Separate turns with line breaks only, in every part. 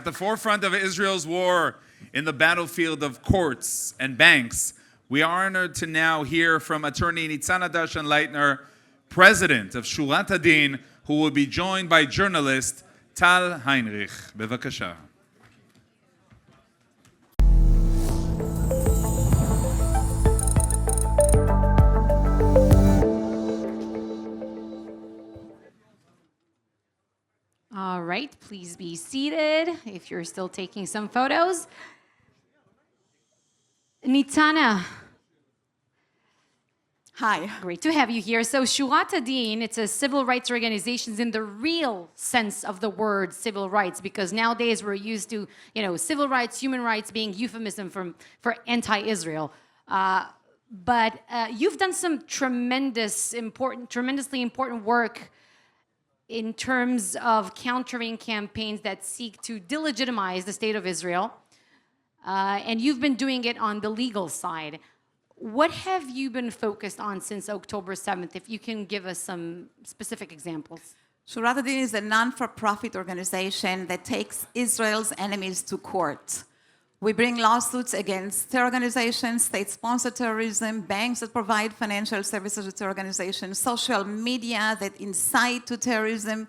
the forefront of Israel's war in the battlefield of courts and banks, we are honored to now hear from attorney ניצנה דרשן לייטנר, president of שורת הדין, who will be joined by journalist טל היינריך. בבקשה.
All right, please be seated if you're still taking some photos. ניצנה.
Hi.
Great to have you here. So שורת הדין, it's a civil rights organization in the real sense of the word civil rights, because nowadays we're used to, civil rights, human rights being euphemism for anti-Israel. But you've done some tremendously important work in terms of countering campaigns that seek to delegitimize the state of Israel. And you've been doing it on the legal side. What have you been focused on since October 7th, if you can give us some specific examples?
שורת הדין is a non-for-profit organization that takes Israel's enemies to court. We bring lawsuits against terror organizations, state-sponsored terrorism, banks that provide financial services to terror organizations, social media that incite to terrorism,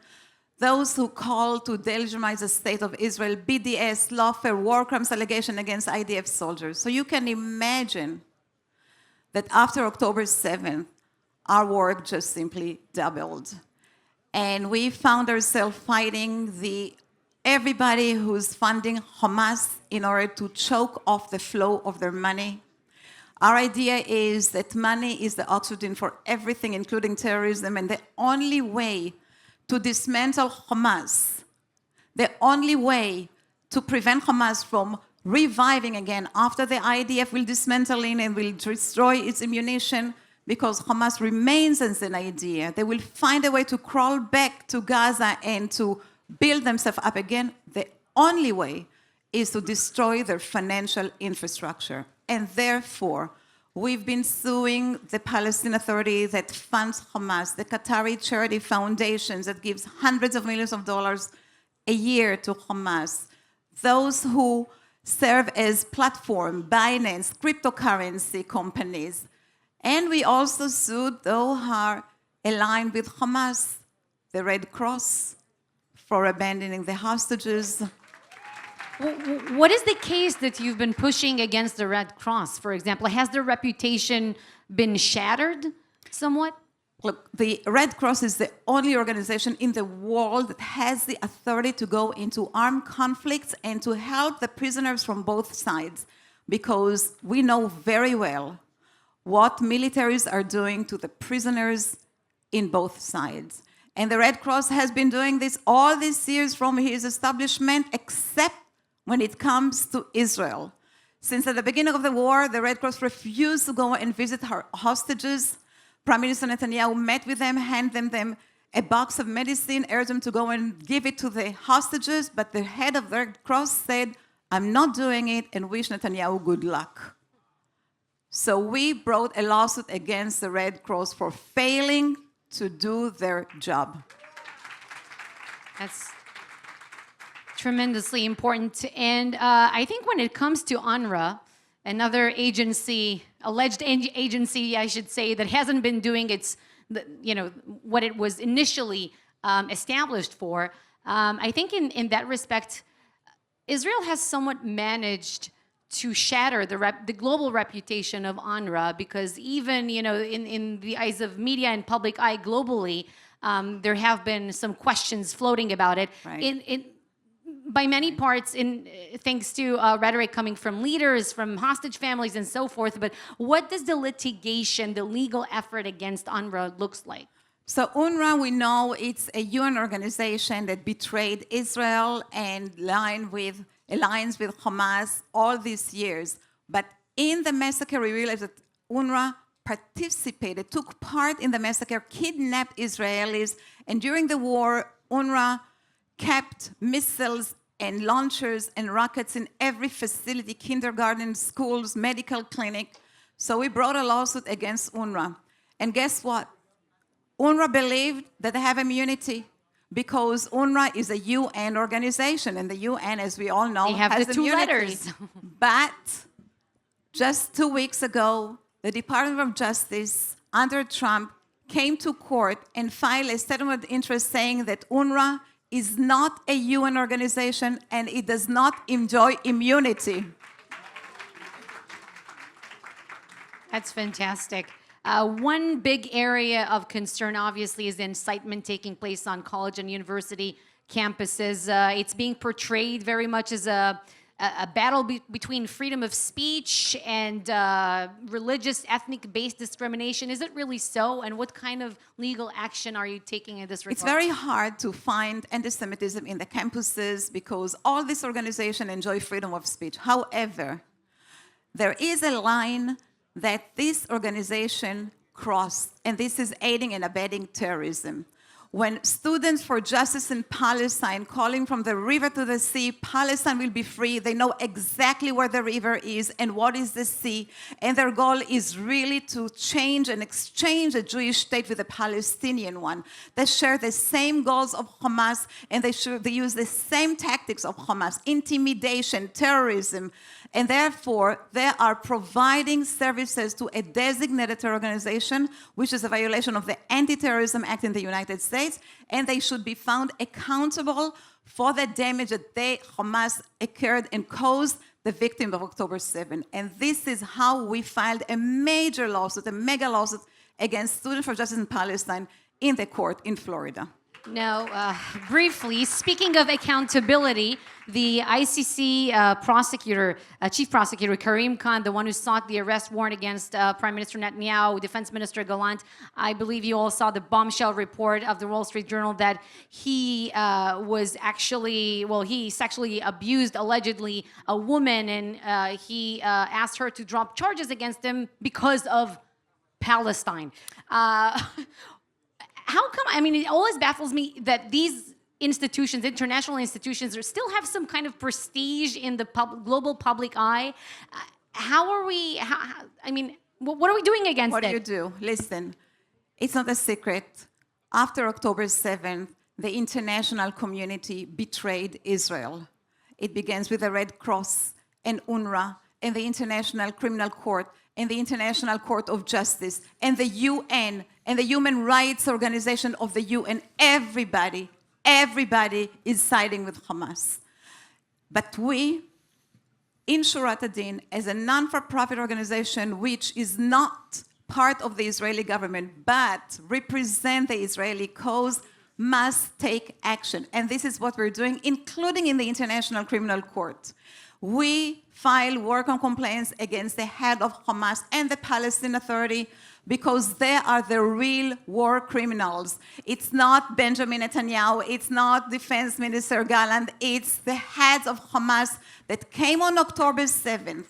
those who call to delegitimize the state of Israel, BDS, lawfare, war crimes allegation against IDF soldiers. So you can imagine that after October 7th, our work just simply doubled. And we found ourselves fighting everybody who's funding Hamas in order to choke off the flow of their money. Our idea is that money is the oxygen for everything, including terrorism, and the only way to dismantle Hamas, the only way to prevent Hamas from reviving again after the IDF will dismantle it and will destroy its ammunition, because Hamas remains as an idea. They will find a way to crawl back to Gaza and to build themselves up again. The only way is to destroy their financial infrastructure. And therefore, we've been suing the Palestinian Authority that funds Hamas, the Qatari charity foundations that gives hundreds of millions of dollars a year to Hamas, those who serve as platform, Binance, cryptocurrency companies. And we also sued those who are aligned with Hamas, the Red Cross, for abandoning the hostages.
What is the case that you've been pushing against the Red Cross, for example? Has their reputation been shattered somewhat?
Look, the Red Cross is the only organization in the world that has the authority to go into armed conflicts and to help the prisoners from both sides, because we know very well what militaries are doing to the prisoners in both sides. And the Red Cross has been doing this all these years from his establishment, except when it comes to Israel. Since at the beginning of the war, the Red Cross refused to go and visit her hostages. Prime Minister Netanyahu met with them, handed them a box of medicine, urged them to go and give it to the hostages, but the head of the Red Cross said, "I'm not doing it," and wished Netanyahu good luck. So we brought a lawsuit against the Red Cross for failing to do their job.
That's tremendously important. And I think when it comes to UNRWA, another agency, alleged agency, I should say, that hasn't been doing what it was initially established for, I think in that respect, Israel has somewhat managed to shatter the global reputation of UNRWA, because even in the eyes of media and public eye globally, there have been some questions floating about it.
Right.
By many parts, thanks to rhetoric coming from leaders, from hostage families, and so forth. But what does the litigation, the legal effort against UNRWA looks like?
So UNRWA, we know it's a UN organization that betrayed Israel and alliance with Hamas all these years. But in the massacre, we realized that UNRWA participated, took part in the massacre, kidnapped Israelis, and during the war, UNRWA kept missiles and launchers and rockets in every facility, kindergarten, schools, medical clinic. So we brought a lawsuit against UNRWA. And guess what? UNRWA believed that they have immunity. because UNRWA is a UN organization, and the UN, as we all know,
They have
has
the two
immunity.
letters.
But just 2 weeks ago, the Department of Justice under Trump came to court and filed a statement of interest saying that UNRWA is not a UN organization and it does not enjoy immunity.
That's fantastic. One big area of concern, obviously, is the incitement taking place on college and university campuses. It's being portrayed very much as a battle between freedom of speech and religious, ethnic-based discrimination. Is it really so? And what kind of legal action are you taking in this regard?
It's very hard to find anti-Semitism in the campuses because all these organizations enjoy freedom of speech. However, there is a line that this organization crossed, and this is aiding and abetting terrorism. When Students for Justice in Palestine calling from the river to the sea, Palestine will be free. They know exactly where the river is and what is the sea. And their goal is really to change and exchange a Jewish state with a Palestinian one. They share the same goals of Hamas, and they use the same tactics of Hamas, intimidation, terrorism. And therefore, they are providing services to a designated terror organization, which is a violation of the Anti-Terrorism Act in the United States, and they should be found accountable for the damage that Hamas occurred and caused the victim of October 7. And this is how we filed a major lawsuit, a mega lawsuit against Students for Justice in Palestine in the court in Florida.
Now, briefly, speaking of accountability, the ICC Chief Prosecutor Karim Khan, the one who sought the arrest warrant against Prime Minister Netanyahu, Defense Minister Gallant, I believe you all saw the bombshell report of the Wall Street Journal that he he sexually abused, allegedly, a woman, and he asked her to drop charges against him because of Palestine. How come, I mean, it always baffles me that these institutions, international institutions, still have some kind of prestige in the global public eye. How are we, what are we doing against it?
What do you do? Listen, it's not a secret. After October 7th, the international community betrayed Israel. It begins with the Red Cross and UNRWA and the International Criminal Court and the International Court of Justice and the UN and the Human Rights Organization of the UN. Everybody is siding with Hamas. But we, in שורת הדין, as a non-for-profit organization which is not part of the Israeli government but represent the Israeli cause, must take action. And this is what we're doing, including in the International Criminal Court. We file work on complaints against the head of Hamas and the Palestinian Authority because they are the real war criminals. It's not Benjamin Netanyahu, it's not Defense Minister Gallant, it's the heads of Hamas that came on October 7th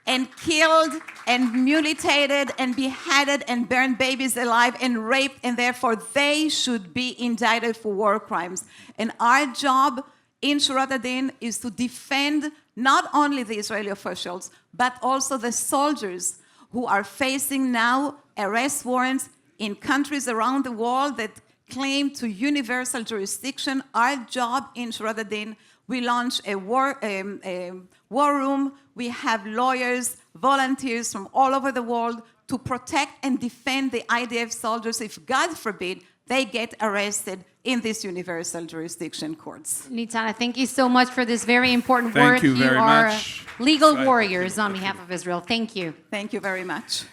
and killed and mutilated and beheaded and burned babies alive and raped, and therefore they should be indicted for war crimes. And our job in שורת הדין is to defend not only the Israeli officials, but also the soldiers who are facing now arrest warrants in countries around the world that claim to universal jurisdiction. Our job in שורת הדין, we launch a war room. We have lawyers, volunteers from all over the world to protect and defend the IDF soldiers if, God forbid, they get arrested in these universal jurisdiction courts.
ניצנה, thank you so much for this very important work.
Thank you very
are
much.
legal warriors on behalf of Israel. Thank you.
Thank you very much.